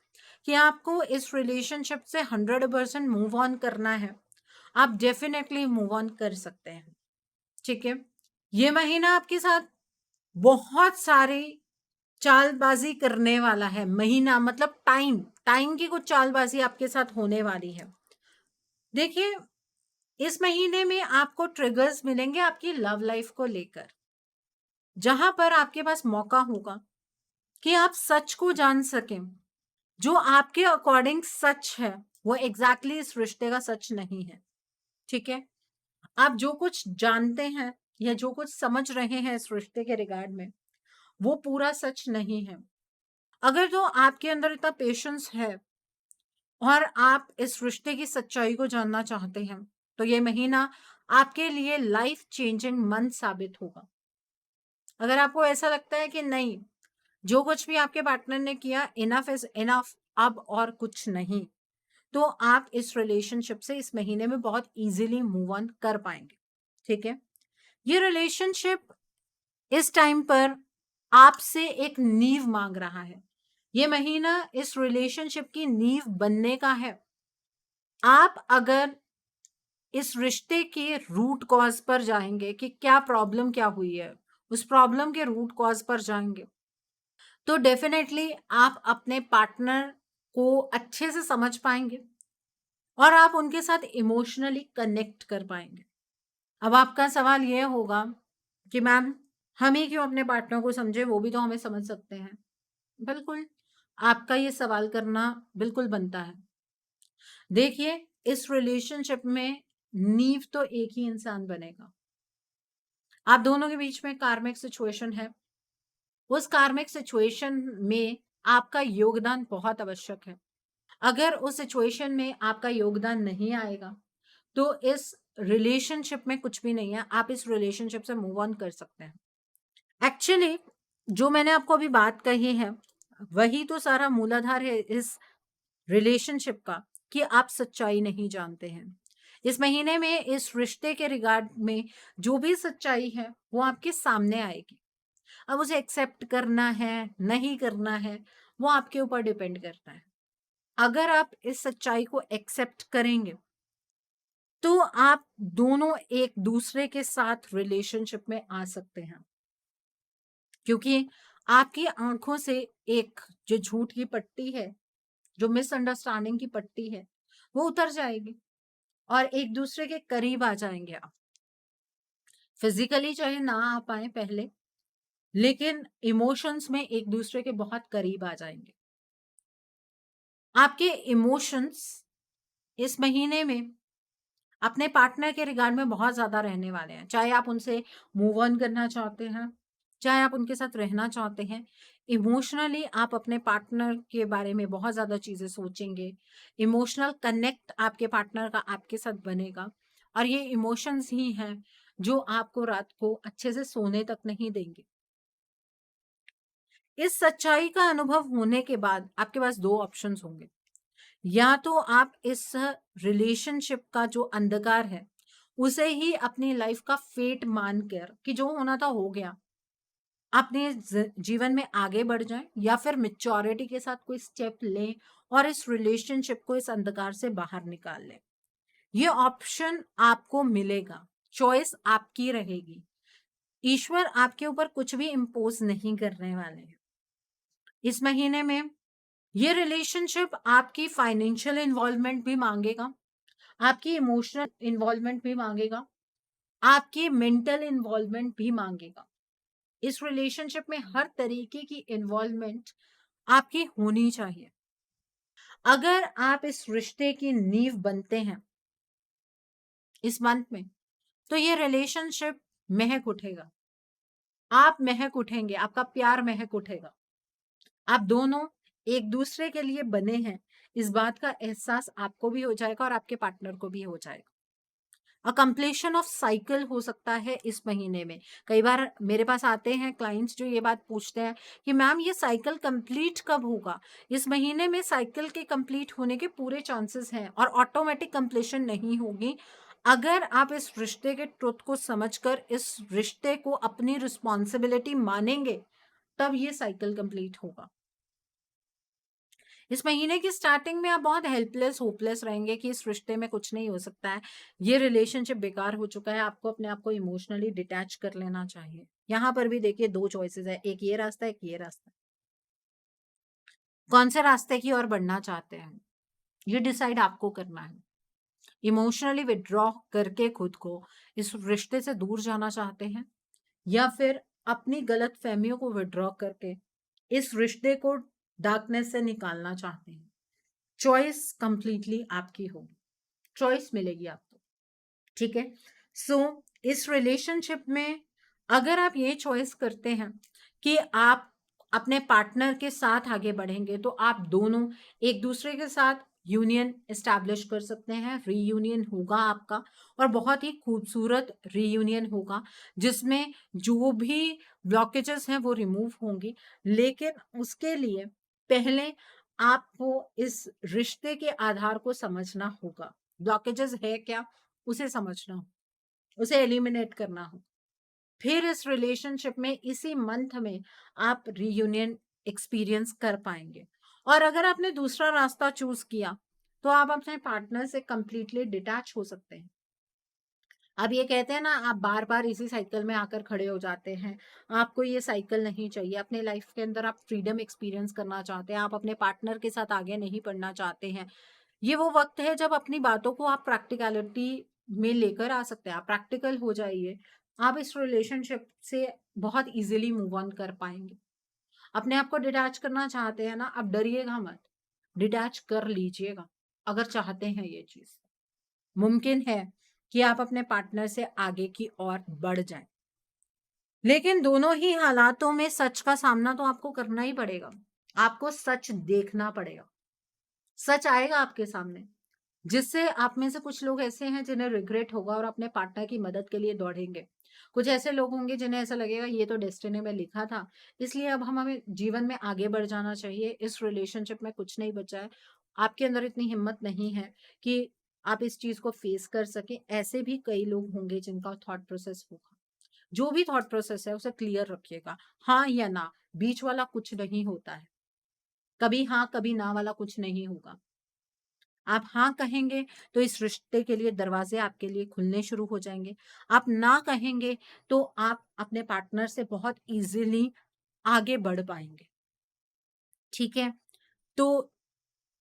कि आपको इस रिलेशनशिप से 100% मूव ऑन करना है, आप डेफिनेटली मूव ऑन कर सकते हैं। ठीक है, ये महीना आपके साथ बहुत सारी चालबाजी करने वाला है महीना, मतलब टाइम टाइम की कुछ चालबाजी आपके साथ होने वाली है। देखिए, इस महीने में आपको ट्रिगर्स मिलेंगे आपकी लव लाइफ को लेकर, जहां पर आपके पास मौका होगा कि आप सच को जान सकें। जो आपके अकॉर्डिंग सच है वो एग्जैक्टली इस रिश्ते का सच नहीं है। ठीक है, आप जो कुछ जानते हैं या जो कुछ समझ रहे हैं इस रिश्ते के रिगार्ड में, वो पूरा सच नहीं है। अगर तो आपके अंदर इतना पेशेंस है और आप इस रिश्ते की सच्चाई को जानना चाहते हैं, तो ये महीना आपके लिए लाइफ चेंजिंग मंथ साबित होगा। अगर आपको ऐसा लगता है कि नहीं, जो कुछ भी आपके पार्टनर ने किया इनफ इज इनफ, अब और कुछ नहीं, तो आप इस रिलेशनशिप से इस महीने में बहुत इजीली मूव ऑन कर पाएंगे। ठीक है, ये रिलेशनशिप इस टाइम पर आपसे एक नींव मांग रहा है। ये महीना इस रिलेशनशिप की नींव बनने का है। आप अगर इस रिश्ते के रूट कॉज पर जाएंगे कि क्या प्रॉब्लम क्या हुई है, उस प्रॉब्लम के रूट कॉज पर जाएंगे, तो डेफिनेटली आप अपने पार्टनर को अच्छे से समझ पाएंगे और आप उनके साथ इमोशनली कनेक्ट कर पाएंगे। अब आपका सवाल यह होगा कि मैम हम ही क्यों अपने पार्टनर को समझे, वो भी तो हमें समझ सकते हैं। बिल्कुल, आपका ये सवाल करना बिल्कुल बनता है। देखिए, इस रिलेशनशिप में नींव तो एक ही इंसान बनेगा। आप दोनों के बीच में कार्मिक सिचुएशन है। उस कार्मिक सिचुएशन में आपका योगदान बहुत आवश्यक है। अगर उस सिचुएशन में आपका योगदान नहीं आएगा तो इस रिलेशनशिप में कुछ भी नहीं है। आप इस रिलेशनशिप से मूव ऑन कर सकते हैं। एक्चुअली जो मैंने आपको अभी बात कही है वही तो सारा मूलाधार है इस रिलेशनशिप का, कि आप सच्चाई नहीं जानते हैं। इस महीने में इस रिश्ते के रिगार्ड में जो भी सच्चाई है वो आपके सामने आएगी। अब उसे एक्सेप्ट करना है नहीं करना है वो आपके ऊपर डिपेंड करता है। अगर आप इस सच्चाई को एक्सेप्ट करेंगे तो आप दोनों एक दूसरे के साथ रिलेशनशिप में आ सकते हैं, क्योंकि आपकी आंखों से एक जो झूठ की पट्टी है, जो मिसअंडरस्टैंडिंग की पट्टी है, वो उतर जाएगी और एक दूसरे के करीब आ जाएंगे। आप फिजिकली चाहे ना आ पाए पहले, लेकिन इमोशंस में एक दूसरे के बहुत करीब आ जाएंगे। आपके इमोशंस इस महीने में अपने पार्टनर के रिगार्ड में बहुत ज्यादा रहने वाले हैं। चाहे आप उनसे मूव ऑन करना चाहते हैं, चाहे आप उनके साथ रहना चाहते हैं, इमोशनली आप अपने पार्टनर के बारे में बहुत ज्यादा चीजें सोचेंगे। इमोशनल कनेक्ट आपके पार्टनर का आपके साथ बनेगा और ये इमोशंस ही हैं जो आपको रात को अच्छे से सोने तक नहीं देंगे। इस सच्चाई का अनुभव होने के बाद आपके पास दो ऑप्शंस होंगे। या तो आप इस रिलेशनशिप का जो अंधकार है उसे ही अपनी लाइफ का फेट मानकर कि जो होना था हो गया, अपने जीवन में आगे बढ़ जाएं, या फिर मेच्योरिटी के साथ कोई स्टेप लें और इस रिलेशनशिप को इस अंधकार से बाहर निकाल लें। ये ऑप्शन आपको मिलेगा, चॉइस आपकी रहेगी। ईश्वर आपके ऊपर कुछ भी इम्पोज नहीं करने वाले हैं। इस महीने में ये रिलेशनशिप आपकी फाइनेंशियल इन्वॉल्वमेंट भी मांगेगा, आपकी इमोशनल इन्वॉल्वमेंट भी मांगेगा, आपकी मेंटल इन्वॉल्वमेंट भी मांगेगा। इस रिलेशनशिप में हर तरीके की इन्वॉल्वमेंट आपकी होनी चाहिए। अगर आप इस रिश्ते की नींव बनते हैं इस मंथ में, तो ये रिलेशनशिप महक उठेगा। आप महक उठेंगे, आपका प्यार महक उठेगा। आप दोनों एक दूसरे के लिए बने हैं, इस बात का एहसास आपको भी हो जाएगा और आपके पार्टनर को भी हो जाएगा। अ कंप्लीशन ऑफ साइकिल हो सकता है इस महीने में। कई बार मेरे पास आते हैं क्लाइंट्स जो ये बात पूछते हैं कि मैम ये साइकिल कंप्लीट कब होगा। इस महीने में साइकिल के कंप्लीट होने के पूरे चांसेस हैं और ऑटोमेटिक कंप्लीशन नहीं होगी। अगर आप इस रिश्ते के ट्रुथ को समझकर इस रिश्ते को अपनी रिस्पॉन्सिबिलिटी मानेंगे, तब ये साइकिल कंप्लीट होगा। इस महीने की स्टार्टिंग में आप बहुत हेल्पलेस होपलेस रहेंगे कि इस रिश्ते में कुछ नहीं हो सकता है, ये रिलेशनशिप बेकार हो चुका है। आपको अपने आप को इमोशनली डिटैच कर लेना चाहिए। यहाँ पर भी देखिए दो चॉइसेस है, एक ये रास्ता, एक ये रास्ता। कौन से रास्ते की ओर बढ़ना चाहते हैं ये डिसाइड आपको करना है। इमोशनली विड्रॉ करके खुद को इस रिश्ते से दूर जाना चाहते हैं, या फिर अपनी गलत फहमियों को विड्रॉ करके इस रिश्ते को डार्कनेस से निकालना चाहते हैं। चॉइस कंप्लीटली आपकी होगी, चॉइस मिलेगी आपको। ठीक है, सो इस रिलेशनशिप में अगर आप ये चॉइस करते हैं कि आप अपने पार्टनर के साथ आगे बढ़ेंगे, तो आप दोनों एक दूसरे के साथ यूनियन एस्टैब्लिश कर सकते हैं। रीयूनियन होगा आपका और बहुत ही खूबसूरत रीयूनियन होगा, जिसमें जो भी ब्लॉकेजेस हैं वो रिमूव होंगी। लेकिन उसके लिए पहले आपको इस रिश्ते के आधार को समझना होगा। ब्लॉकेजेस है क्या, उसे समझना हो, उसे एलिमिनेट करना हो। फिर इस रिलेशनशिप में इसी मंथ में आप रीयूनियन एक्सपीरियंस कर पाएंगे। और अगर आपने दूसरा रास्ता चूज किया तो आप अपने पार्टनर से कंप्लीटली डिटैच हो सकते हैं। अब ये कहते हैं ना, आप बार बार इसी साइकिल में आकर खड़े हो जाते हैं। आपको ये साइकिल नहीं चाहिए अपने लाइफ के अंदर। आप फ्रीडम एक्सपीरियंस करना चाहते हैं, आप अपने पार्टनर के साथ आगे नहीं बढ़ना चाहते हैं। ये वो वक्त है जब अपनी बातों को आप प्रैक्टिकलिटी में लेकर आ सकते हैं। आप प्रैक्टिकल हो जाइए, आप इस रिलेशनशिप से बहुत इजीली मूव ऑन कर पाएंगे। अपने आप को डिटैच करना चाहते हैं ना, आप डरिएगा मत, डिटैच कर लीजिएगा। अगर चाहते हैं ये चीज, मुमकिन है कि आप अपने पार्टनर से आगे की ओर बढ़ जाएं। लेकिन दोनों ही हालातों में सच का सामना तो आपको करना ही पड़ेगा। आपको सच देखना पड़ेगा, सच आएगा आपके सामने, जिससे आप में से कुछ लोग ऐसे हैं जिन्हें रिग्रेट होगा और अपने पार्टनर की मदद के लिए दौड़ेंगे। कुछ ऐसे लोग होंगे जिन्हें ऐसा लगेगा ये तो डेस्टिनी में लिखा था, इसलिए अब हमें जीवन में आगे बढ़ जाना चाहिए, इस रिलेशनशिप में कुछ नहीं बचा है। आपके अंदर इतनी हिम्मत नहीं है कि आप इस चीज को फेस कर सके। ऐसे भी कई लोग होंगे जिनका थॉट प्रोसेस होगा। जो भी थॉट प्रोसेस है उसे क्लियर रखिएगा, हाँ या ना, बीच वाला कुछ नहीं होता है। कभी हाँ कभी ना वाला कुछ नहीं होगा। आप हाँ कहेंगे तो इस रिश्ते के लिए दरवाजे आपके लिए खुलने शुरू हो जाएंगे। आप ना कहेंगे तो आप अपने पार्टनर से बहुत इजीली आगे बढ़ पाएंगे। ठीक है, तो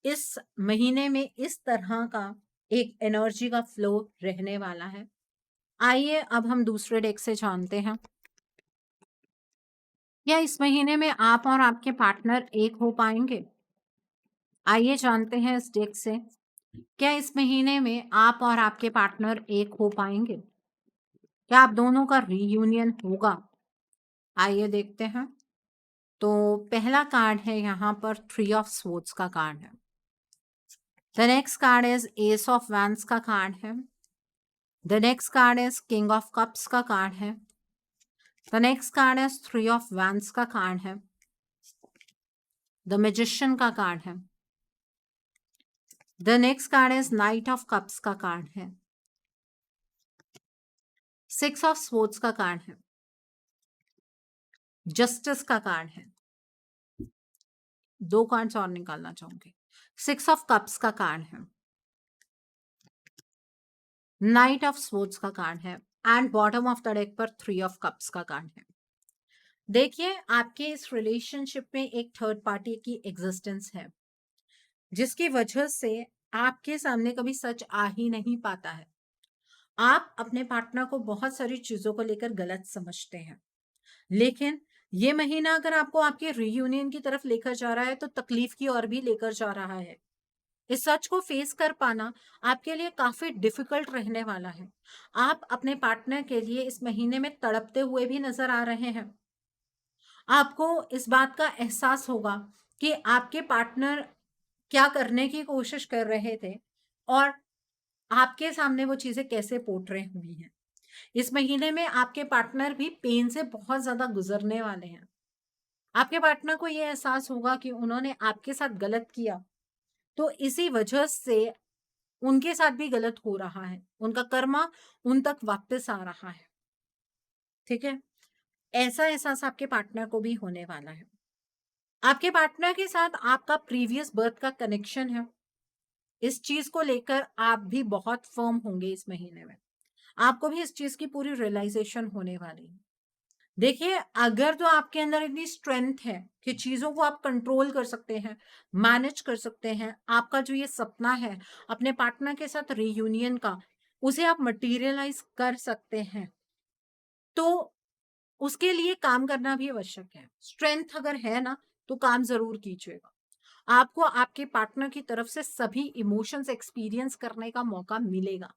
इस महीने में इस तरह का एक एनर्जी का फ्लो रहने वाला है। आइए अब हम दूसरे डेक से जानते हैं, क्या इस महीने में आप और आपके पार्टनर एक हो पाएंगे। आइए जानते हैं इस डेक से, क्या इस महीने में आप और आपके पार्टनर एक हो पाएंगे, क्या आप दोनों का रीयूनियन होगा। आइए देखते हैं। तो पहला कार्ड है यहाँ पर थ्री ऑफ स्वॉर्ड्स का कार्ड है। The next card is S of wands का कार्ड है। The next card is king of cups का कार्ड है। The next card is three of wands का कार्ड है। द मैजिशियन का कार्ड है। The next card is night of cups का card है। सिक्स ऑफ स्वॉर्ड्स का कार्ड है। जस्टिस का कार्ड है। दो कार्ड्स और निकालना चाहूंगी। सिक्स ऑफ कप्स का कार्ड है। नाइट ऑफ स्वॉर्ड्स का कार्ड है and bottom of the deck पर थ्री ऑफ कप्स का कार्ड है। देखिए, आपके इस रिलेशनशिप में एक थर्ड पार्टी की एग्जिस्टेंस है, जिसकी वजह से आपके सामने कभी सच आ ही नहीं पाता है। आप अपने पार्टनर को बहुत सारी चीजों को लेकर गलत समझते हैं, लेकिन ये महीना अगर आपको आपके रीयूनियन की तरफ लेकर जा रहा है तो तकलीफ की ओर भी लेकर जा रहा है। इस सच को फेस कर पाना आपके लिए काफी डिफिकल्ट रहने वाला है। आप अपने पार्टनर के लिए इस महीने में तड़पते हुए भी नजर आ रहे हैं। आपको इस बात का एहसास होगा कि आपके पार्टनर क्या करने की कोशिश कर रहे थे और आपके सामने वो चीजें कैसे पोर्ट्रे हुई हैं। इस महीने में आपके पार्टनर भी पेन से बहुत ज्यादा गुजरने वाले हैं। आपके पार्टनर को ये एहसास होगा कि उन्होंने आपके साथ गलत किया, तो इसी वजह से उनके साथ भी गलत हो रहा है, उनका कर्मा उन तक वापस आ रहा है। ठीक है, ऐसा एहसास आपके पार्टनर को भी होने वाला है। आपके पार्टनर के साथ आपका प्रीवियस बर्थ का कनेक्शन है, इस चीज को लेकर आप भी बहुत फर्म होंगे इस महीने में। आपको भी इस चीज की पूरी रियलाइजेशन होने वाली है। देखिए, अगर तो आपके अंदर इतनी स्ट्रेंथ है कि चीजों को आप कंट्रोल कर सकते हैं, मैनेज कर सकते हैं, आपका जो ये सपना है अपने पार्टनर के साथ रीयूनियन का, उसे आप मटेरियलाइज कर सकते हैं, तो उसके लिए काम करना भी आवश्यक है। स्ट्रेंथ अगर है ना, तो काम जरूर कीजिएगा। आपको आपके पार्टनर की तरफ से सभी इमोशंस एक्सपीरियंस करने का मौका मिलेगा।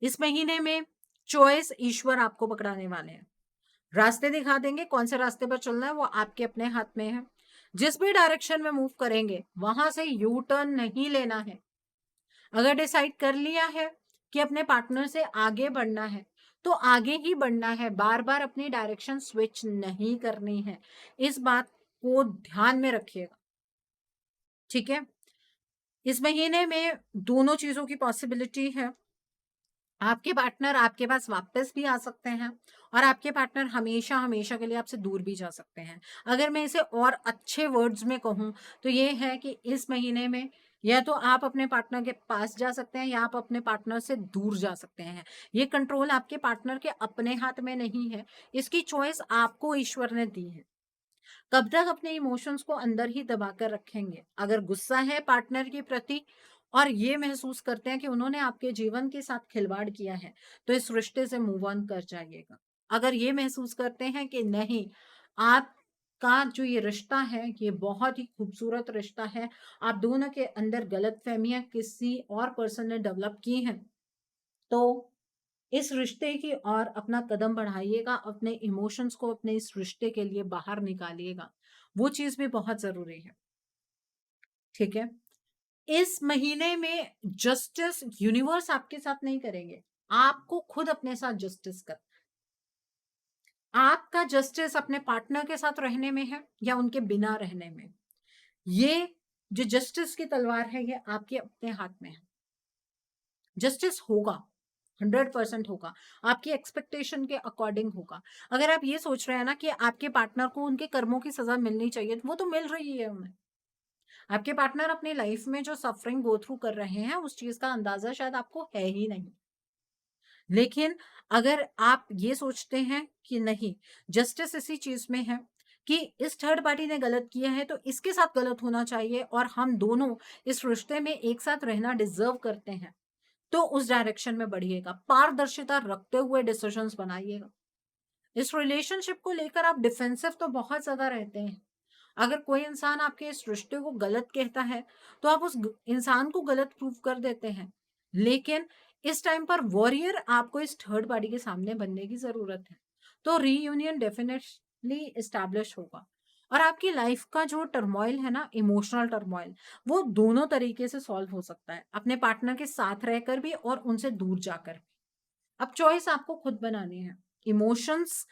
इस महीने में चॉइस ईश्वर आपको पकड़ाने वाले हैं, रास्ते दिखा देंगे। कौन से रास्ते पर चलना है वो आपके अपने हाथ में है। जिस भी डायरेक्शन में मूव करेंगे वहां से यू टर्न नहीं लेना है। अगर डिसाइड कर लिया है कि अपने पार्टनर से आगे बढ़ना है तो आगे ही बढ़ना है, बार बार अपनी डायरेक्शन स्विच नहीं करनी है। इस बात को ध्यान में रखिएगा। ठीक है। इस महीने में दोनों चीजों की पॉसिबिलिटी है। आपके पार्टनर आपके पास वापस भी आ सकते हैं और आपके पार्टनर हमेशा हमेशा के लिए आपसे दूर भी जा सकते हैं। अगर मैं इसे और अच्छे वर्ड्स में कहूँ तो ये है कि इस महीने में या तो आप अपने पार्टनर के पास जा सकते हैं या आप अपने पार्टनर से दूर जा सकते हैं। ये कंट्रोल आपके पार्टनर के अपने हाथ में नहीं है, इसकी चॉइस आपको ईश्वर ने दी है। कब तक अपने इमोशंस को अंदर ही दबा कर रखेंगे? अगर गुस्सा है पार्टनर के प्रति और ये महसूस करते हैं कि उन्होंने आपके जीवन के साथ खिलवाड़ किया है, तो इस रिश्ते से मूव ऑन कर जाइएगा। अगर ये महसूस करते हैं कि नहीं, आपका जो ये रिश्ता है, ये बहुत ही खूबसूरत रिश्ता है, आप दोनों के अंदर गलतफहमियां किसी और पर्सन ने डेवलप की हैं, तो इस रिश्ते की ओर अपना कदम बढ़ाइएगा, अपने इमोशंस को अपने इस रिश्ते के लिए बाहर निकालिएगा। वो चीज़ भी बहुत ज़रूरी है, ठीक है? इस महीने में जस्टिस यूनिवर्स आपके साथ नहीं करेंगे, आपको खुद अपने साथ जस्टिस कर। आपका जस्टिस अपने पार्टनर के साथ रहने में है या उनके बिना रहने में। ये जो जस्टिस की तलवार है, ये आपके अपने हाथ में है। जस्टिस होगा, 100% होगा, आपकी एक्सपेक्टेशन के अकॉर्डिंग होगा। अगर आप ये सोच रहे हैं ना कि आपके पार्टनर को उनके कर्मों की सजा मिलनी चाहिए, वो तो मिल रही है उन्हें। आपके पार्टनर अपनी लाइफ में जो सफरिंग गो थ्रू कर रहे हैं, उस चीज का अंदाजा शायद आपको है ही नहीं। लेकिन अगर आप ये सोचते हैं कि नहीं, जस्टिस इसी चीज में है कि इस थर्ड पार्टी ने गलत किया है तो इसके साथ गलत होना चाहिए और हम दोनों इस रिश्ते में एक साथ रहना डिजर्व करते हैं, तो उस डायरेक्शन में बढ़िएगा। पारदर्शिता रखते हुए डिसीजंस बनाइएगा। इस रिलेशनशिप को लेकर आप डिफेंसिव तो बहुत ज्यादा रहते हैं। अगर कोई इंसान आपके इस रिश्ते को गलत कहता है तो आप उस इंसान को गलत प्रूव कर देते हैं। लेकिन इस टाइम पर वॉरियर आपको इस थर्ड पार्टी के सामने बनने की जरूरत है, तो रीयूनियन डेफिनेटली इस्टेब्लिश होगा। और आपकी लाइफ का जो टर्मोइल है ना, इमोशनल टर्मोइल, वो दोनों तरीके से सॉल्व हो सकता है, अपने पार्टनर के साथ रहकर भी और उनसे दूर जाकर भी। अब चॉइस आपको खुद बनानी है। इमोशंस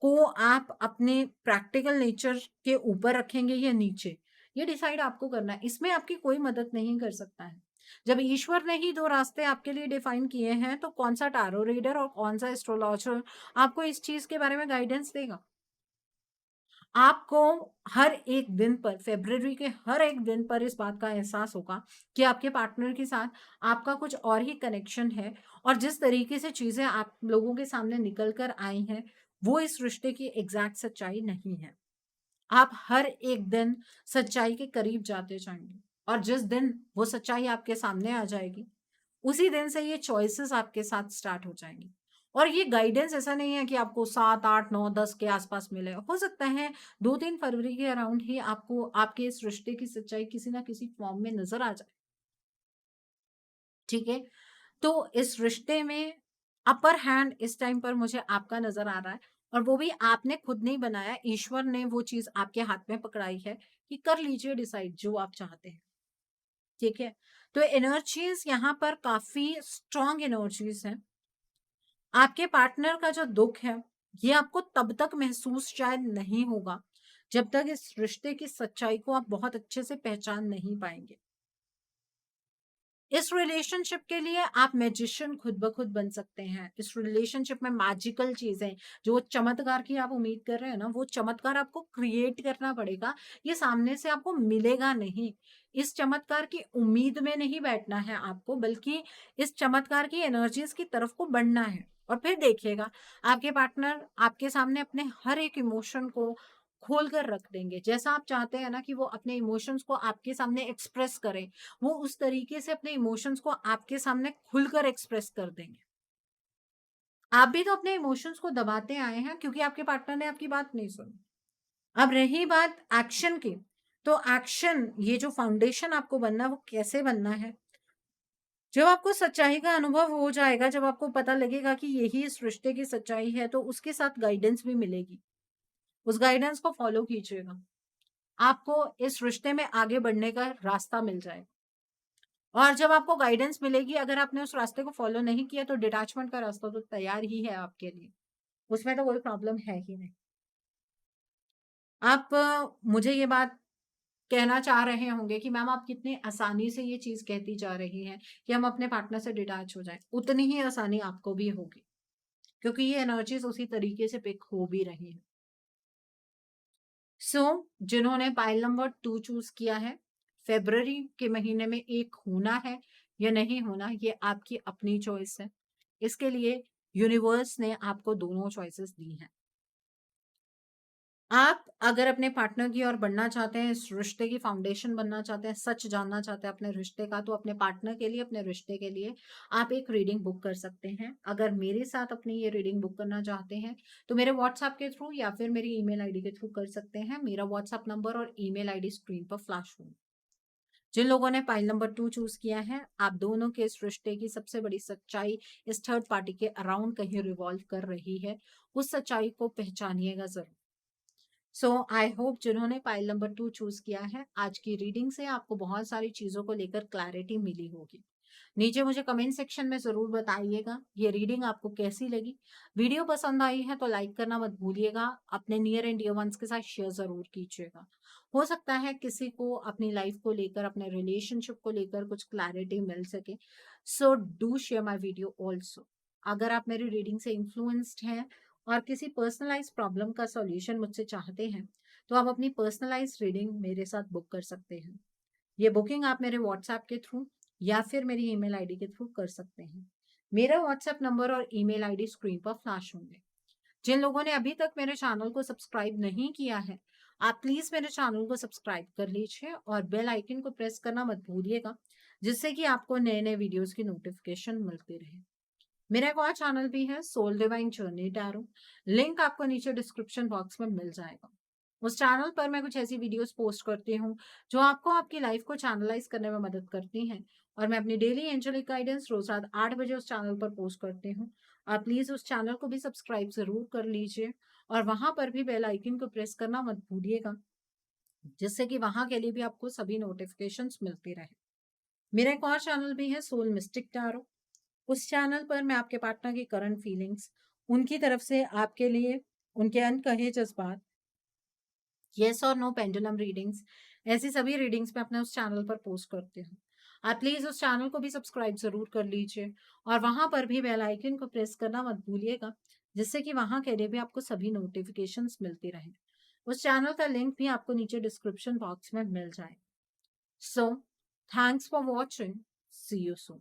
को आप अपने प्रैक्टिकल नेचर के ऊपर रखेंगे या नीचे, ये डिसाइड आपको करना है। इसमें आपकी कोई मदद नहीं कर सकता है। जब ईश्वर ने ही दो रास्ते आपके लिए डिफाइन किए हैं, तो कौन सा टारो रीडर और कौन सा एस्ट्रोलॉजर आपको इस चीज के बारे में गाइडेंस देगा? आपको हर एक दिन पर, फेब्रुअरी के हर एक दिन पर इस बात का एहसास होगा कि आपके पार्टनर के साथ आपका कुछ और ही कनेक्शन है और जिस तरीके से चीजें आप लोगों के सामने निकल कर आई हैं, वो इस रिश्ते की एग्जैक्ट सच्चाई नहीं है। आप हर एक दिन सच्चाई के करीब जाते जाएंगे और जिस दिन वो सच्चाई आपके सामने आ जाएगी, उसी दिन से ये चॉइसेस आपके साथ स्टार्ट हो जाएंगी। और ये गाइडेंस ऐसा नहीं है कि आपको 7, 8, 9, 10 के आसपास मिले, हो सकता है 2, 3 फरवरी के अराउंड ही आपको आपके इस रिश्ते की सच्चाई किसी ना किसी फॉर्म में नजर आ जाए, ठीक है? तो इस रिश्ते में अपर हैंड इस टाइम पर मुझे आपका नजर आ रहा है, और वो भी आपने खुद नहीं बनाया, ईश्वर ने वो चीज आपके हाथ में पकड़ाई है कि कर लीजिए डिसाइड जो आप चाहते हैं, ठीक है? तो एनर्जीज यहाँ पर काफी स्ट्रॉन्ग एनर्जीज हैं। आपके पार्टनर का जो दुख है, ये आपको तब तक महसूस शायद नहीं होगा जब तक इस रिश्ते की सच्चाई को आप बहुत अच्छे से पहचान नहीं पाएंगे। इस रिलेशनशिप के लिए आप मैजिशियन खुद ब खुद बन सकते हैं। इस रिलेशनशिप में मैजिकल चीजें, जो चमत्कार की आप उम्मीद कर रहे हैं ना, वो चमत्कार आपको क्रिएट करना पड़ेगा। ये सामने से आपको मिलेगा नहीं। इस चमत्कार की उम्मीद में नहीं बैठना है आपको, बल्कि इस चमत्कार की एनर्जीज की तरफ को बढ़ना है। और फिर देखिएगा, आपके पार्टनर आपके सामने अपने हर एक इमोशन को खोल कर रख देंगे। जैसा आप चाहते हैं ना कि वो अपने इमोशंस को आपके सामने एक्सप्रेस करें, वो उस तरीके से अपने इमोशंस को आपके सामने खुलकर एक्सप्रेस कर देंगे। आप भी तो अपने इमोशंस को दबाते आए हैं क्योंकि आपके पार्टनर ने आपकी बात नहीं सुनी। अब रही बात एक्शन की, तो एक्शन, ये जो फाउंडेशन आपको बनना है, वो कैसे बनना है? जब आपको सच्चाई का अनुभव हो जाएगा, जब आपको पता लगेगा कि यही इस रिश्ते की सच्चाई है, तो उसके साथ गाइडेंस भी मिलेगी। उस गाइडेंस को फॉलो कीजिएगा, आपको इस रिश्ते में आगे बढ़ने का रास्ता मिल जाएगा। और जब आपको गाइडेंस मिलेगी, अगर आपने उस रास्ते को फॉलो नहीं किया, तो डिटैचमेंट का रास्ता तो तैयार ही है आपके लिए, उसमें तो कोई प्रॉब्लम है ही नहीं। आप मुझे ये बात कहना चाह रहे होंगे कि मैम आप कितनी आसानी से ये चीज कहती जा रही हैं कि हम अपने पार्टनर से डिटैच हो जाएं, उतनी ही आसानी आपको भी होगी, क्योंकि ये एनर्जीज उसी तरीके से पिक हो भी रही हैं। सो जिन्होंने पाइल नंबर 2 चूज किया है, फेब्रवरी के महीने में एक होना है या नहीं होना, ये आपकी अपनी चॉइस है। इसके लिए यूनिवर्स ने आपको दोनों चॉइसेस दी हैं। आप अगर अपने पार्टनर की ओर बढ़ना चाहते हैं, इस रिश्ते की फाउंडेशन बनना चाहते हैं, सच जानना चाहते हैं अपने रिश्ते का, तो अपने पार्टनर के लिए, अपने रिश्ते के लिए आप एक रीडिंग बुक कर सकते हैं। अगर मेरे साथ अपनी ये रीडिंग बुक करना चाहते हैं तो मेरे व्हाट्सएप के थ्रू या फिर मेरी ईमेल आईडी के थ्रू कर सकते हैं। मेरा व्हाट्सएप नंबर और ईमेल आईडी स्क्रीन पर फ्लैश होगी। जिन लोगों ने पाइल नंबर 2 चूज किया है, आप दोनों के इस रिश्ते की सबसे बड़ी सच्चाई इस थर्ड पार्टी के अराउंड कहीं रिवॉल्व कर रही है। उस सच्चाई को पहचानिएगा जरूर। सो आई होप जिन्होंने पाइल नंबर 2 चूज किया है, आज की रीडिंग से आपको बहुत सारी चीजों को लेकर क्लैरिटी मिली होगी। नीचे मुझे कमेंट सेक्शन में जरूर बताइएगा ये रीडिंग आपको कैसी लगी। वीडियो पसंद आई है तो लाइक करना मत भूलिएगा। अपने नियर एंड डियर वंस के साथ शेयर जरूर कीजिएगा। हो सकता है किसी को अपनी लाइफ को लेकर, अपने रिलेशनशिप को लेकर कुछ क्लैरिटी मिल सके। So do share my video also. अगर आप मेरी रीडिंग से इन्फ्लुएंस्ड हैं और किसी पर्सनलाइज प्रॉब्लम का सॉल्यूशन मुझसे चाहते हैं, तो आप अपनी पर्सनलाइज रीडिंग मेरे साथ बुक कर सकते हैं। ये बुकिंग आप मेरे व्हाट्सएप के थ्रू या फिर मेरी ईमेल आईडी के थ्रू कर सकते हैं। मेरा व्हाट्सएप नंबर और ईमेल आईडी स्क्रीन पर फ्लैश होंगे। जिन लोगों ने अभी तक मेरे चैनल को सब्सक्राइब नहीं किया है, आप प्लीज मेरे चैनल को सब्सक्राइब कर लीजिए और बेल आइकन को प्रेस करना मत भूलिएगा, जिससे कि आपको नए नए वीडियोस की नोटिफिकेशन मिलती रहे। मेरा एक और चैनल भी है, soul divine journey tarot. Link आपको नीचे डिस्क्रिप्शन बॉक्स में मिल जाएगा। उस चैनल पर मैं कुछ ऐसी वीडियोस पोस्ट करती हूँ जो आपको आपकी लाइफ को चैनलाइज करने में मदद करती हैं। और मैं अपनी डेली एंजेलिक गाइडेंस रोज रात 8 बजे उस चैनल पर पोस्ट करती हूँ। आप प्लीज उस चैनल को भी सब्सक्राइब जरूर कर लीजिए और वहां पर भी बेल आइकन को प्रेस करना मत भूलिएगा, जिससे कि वहां के लिए भी आपको सभी नोटिफिकेशंस मिलती रहे। मेरा एक और चैनल भी है, सोल मिस्टिक टैरो। उस चैनल पर मैं आपके पार्टनर की करंट फीलिंग्स, उनकी तरफ से आपके लिए उनके अनकहे जज्बात, यस और नो पेंडुलम रीडिंग्स, ऐसी सभी रीडिंग्स मैं अपने उस चैनल पर पोस्ट करती हूँ। आप प्लीज उस चैनल को भी सब्सक्राइब जरूर कर लीजिए और वहां पर भी बेल आइकन को प्रेस करना मत भूलिएगा, जिससे कि वहां के लिए भी आपको सभी नोटिफिकेशंस मिलती रहे। उस चैनल का लिंक भी आपको नीचे डिस्क्रिप्शन बॉक्स में मिल जाए। So thanks for watching, see you soon.